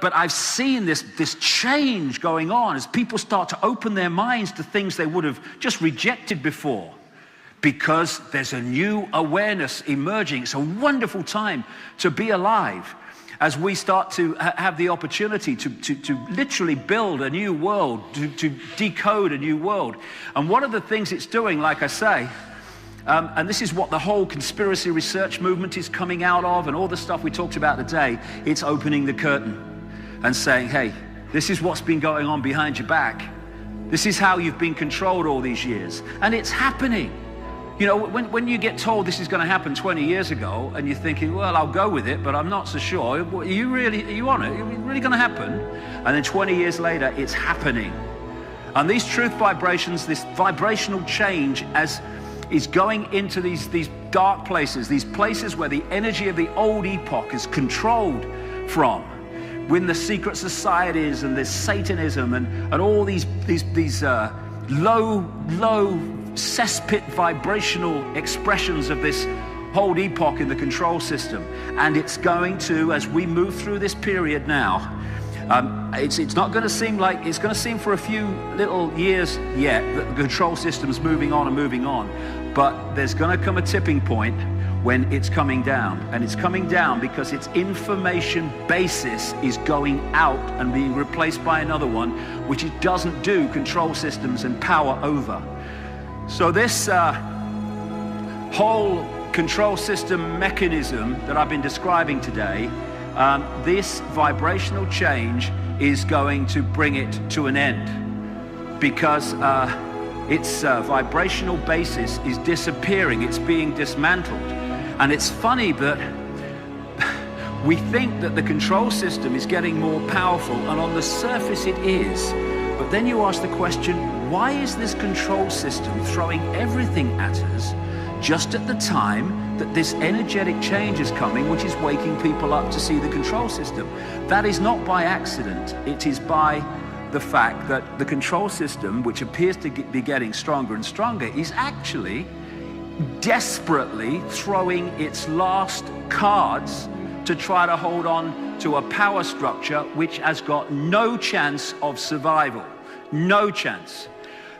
But I've seen this change going on as people start to open their minds to things they would have just rejected before, because there's a new awareness emerging. It's a wonderful time to be alive as we start to have the opportunity to literally build a new world, to decode a new world. And one of the things it's doing, like I say, and this is what the whole conspiracy research movement is coming out of, and all the stuff we talked about today, it's opening the curtain and saying, hey, this is what's been going on behind your back. This is how you've been controlled all these years. And it's happening. You know, when you get told this is going to happen 20 years ago, and you're thinking, well, I'll go with it, but I'm not so sure. Are you on it? Are it really going to happen? And then 20 years later, it's happening. And these truth vibrations, this vibrational change is going into these dark places, these places where the energy of the old epoch is controlled from. When the secret societies and this Satanism and all these low cesspit vibrational expressions of this whole epoch in the control system. And it's going to, as we move through this period now, it's not going to seem like, it's going to seem for a few little years yet that the control system's moving on, but there's going to come a tipping point when it's coming down. And it's coming down because its information basis is going out and being replaced by another one, which it doesn't do control systems and power over. So this whole control system mechanism that I've been describing today, this vibrational change is going to bring it to an end, because its vibrational basis is disappearing, it's being dismantled. And it's funny that we think that the control system is getting more powerful, and on the surface it is. But then you ask the question, why is this control system throwing everything at us just at the time that this energetic change is coming, which is waking people up to see the control system? That is not by accident. It is by the fact that the control system, which appears to be getting stronger and stronger, is actually desperately throwing its last cards to try to hold on to a power structure which has got no chance of survival. No chance.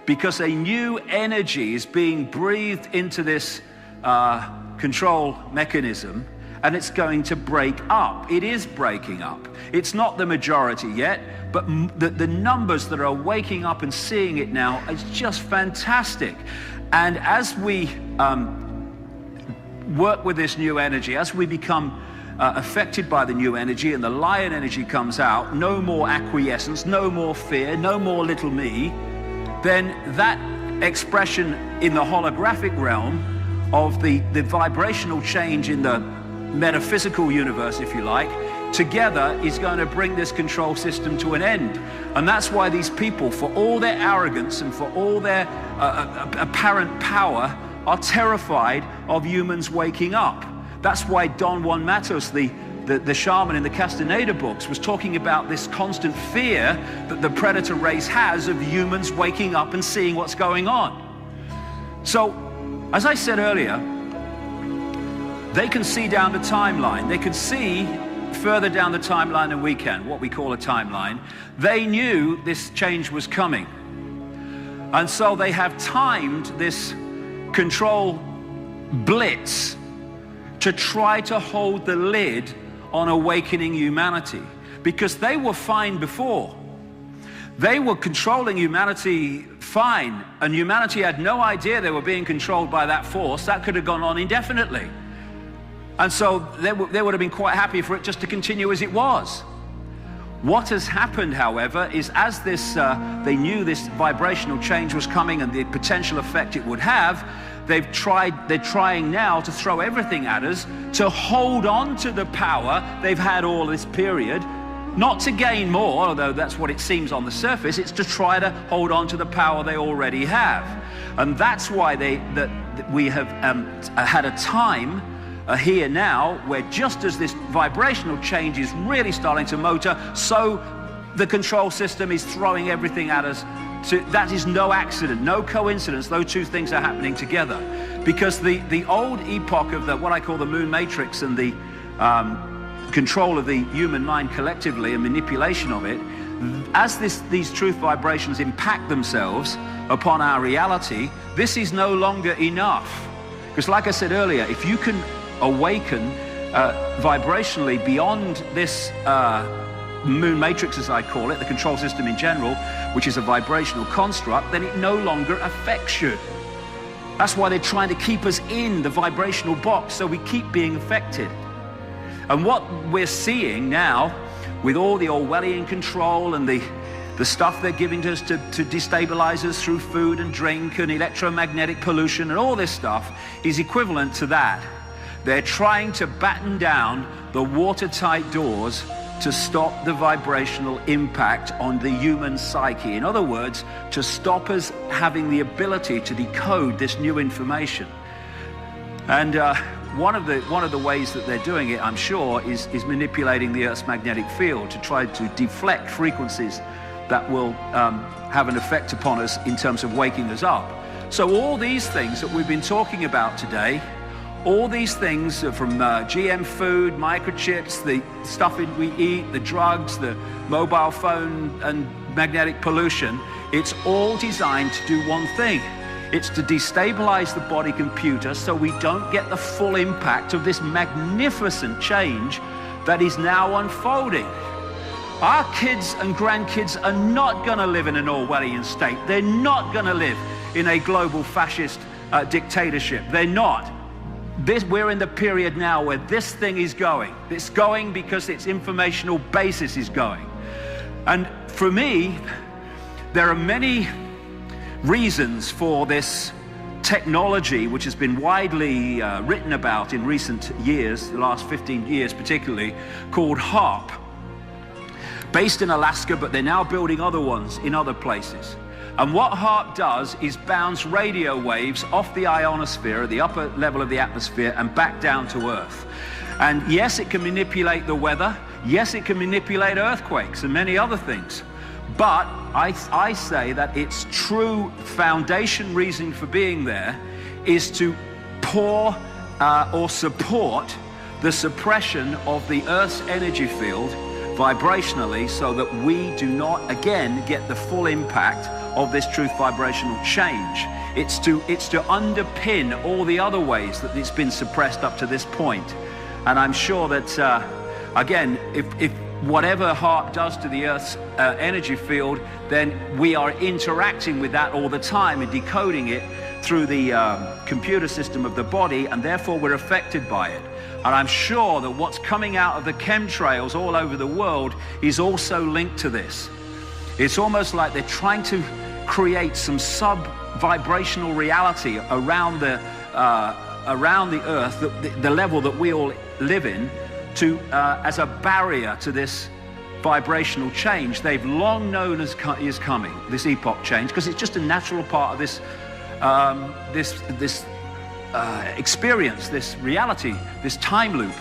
Because a new energy is being breathed into this control mechanism, and it's going to break up. It is breaking up. It's not the majority yet, but the numbers that are waking up and seeing it now is just fantastic. And as we work with this new energy, as we become affected by the new energy and the lion energy comes out, no more acquiescence, no more fear, no more little me, then that expression in the holographic realm of the vibrational change in the metaphysical universe, if you like, together is going to bring this control system to an end. And that's why these people, for all their arrogance and for all their apparent power, are terrified of humans waking up. That's why Don Juan Matos, the shaman in the Castaneda books, was talking about this constant fear that the predator race has of humans waking up and seeing what's going on. So, as I said earlier, they can see down the timeline. They can see further down the timeline than we can, what we call a timeline. They knew this change was coming. And so they have timed this control blitz to try to hold the lid on awakening humanity, because they were fine before. They were controlling humanity fine, and humanity had no idea they were being controlled by that force. That could have gone on indefinitely. And so they would have been quite happy for it just to continue as it was. What has happened, however, is as they knew this vibrational change was coming and the potential effect it would have, they're trying now to throw everything at us to hold on to the power they've had all this period, not to gain more, although that's what it seems on the surface. It's to try to hold on to the power they already have. And that's why we have had a time here now where just as this vibrational change is really starting to motor, so the control system is throwing everything at us. That is no accident, no coincidence. Those two things are happening together, because the old epoch of what I call the moon matrix and the control of the human mind collectively and manipulation of it, as these truth vibrations impact themselves upon our reality, this is no longer enough. Because like I said earlier, if you can awaken vibrationally beyond this moon matrix, as I call it, the control system in general, which is a vibrational construct, then it no longer affects you. That's why they're trying to keep us in the vibrational box, so we keep being affected. And what we're seeing now, with all the Orwellian control and the stuff they're giving to us to destabilize us through food and drink and electromagnetic pollution and all this stuff, is equivalent to that. They're trying to batten down the watertight doors to stop the vibrational impact on the human psyche. In other words, to stop us having the ability to decode this new information. And one of the ways that they're doing it, I'm sure, is manipulating the Earth's magnetic field to try to deflect frequencies that will have an effect upon us in terms of waking us up. So all these things that we've been talking about today, all these things from GM food, microchips, the stuff we eat, the drugs, the mobile phone and magnetic pollution, it's all designed to do one thing. It's to destabilize the body computer so we don't get the full impact of this magnificent change that is now unfolding. Our kids and grandkids are not going to live in an Orwellian state. They're not going to live in a global fascist dictatorship. They're not. We're in the period now where this thing is going. It's going because its informational basis is going. And for me, there are many reasons for this technology, which has been widely written about in recent years, the last 15 years particularly, called HAARP. Based in Alaska, but they're now building other ones in other places. And what HAARP does is bounce radio waves off the ionosphere, the upper level of the atmosphere, and back down to Earth. And yes, it can manipulate the weather. Yes, it can manipulate earthquakes and many other things. But I say that its true foundation reason for being there is to pour or support the suppression of the Earth's energy field vibrationally, so that we do not again get the full impact of this truth vibrational change. It's to underpin all the other ways that it's been suppressed up to this point. And I'm sure that again, if whatever HAARP does to the Earth's energy field, then we are interacting with that all the time and decoding it through the computer system of the body, and therefore we're affected by it. And I'm sure that what's coming out of the chemtrails all over the world is also linked to this. It's almost like they're trying to create some sub-vibrational reality around the Earth, the level that we all live in, to as a barrier to this vibrational change they've long known is coming, this epoch change, because it's just a natural part of this experience, this reality, this time loop.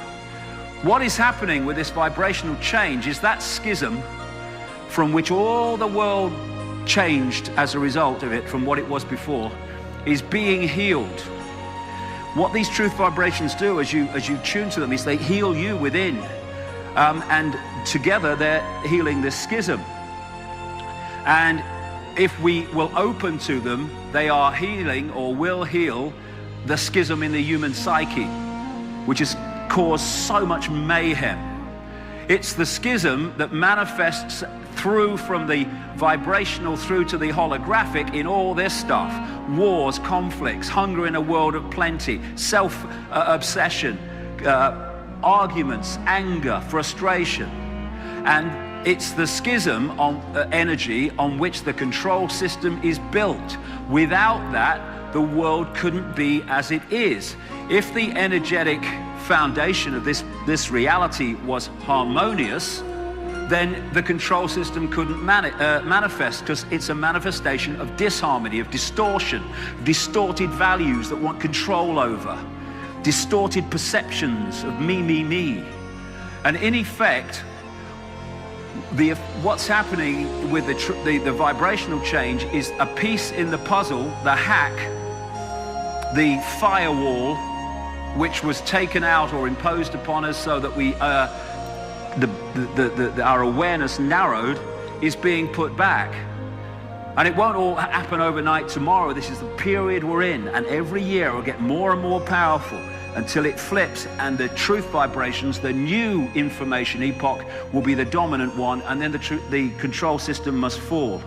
What is happening with this vibrational change is that schism from which all the world changed as a result of it from what it was before is being healed. What these truth vibrations do as you tune to them is they heal you within, and together they're healing this schism. And if we will open to them, they are healing, or will heal, the schism in the human psyche, which has caused so much mayhem. It's the schism that manifests through from the vibrational through to the holographic in all this stuff: wars, conflicts, hunger in a world of plenty, self-obsession, arguments, anger, frustration. And it's the schism on energy on which the control system is built. Without that, the world couldn't be as it is. If the energetic foundation of this reality was harmonious, then the control system couldn't manifest, because it's a manifestation of disharmony, of distortion, distorted values that want control over, distorted perceptions of me, me, me. And in effect, what's happening with the vibrational change is a piece in the puzzle, the hack, the firewall, which was taken out or imposed upon us so that we our awareness narrowed is being put back. And it won't all happen overnight tomorrow. This is the period we're in, and every year it'll get more and more powerful until it flips, and the truth vibrations, the new information epoch, will be the dominant one, and then the control system must fall.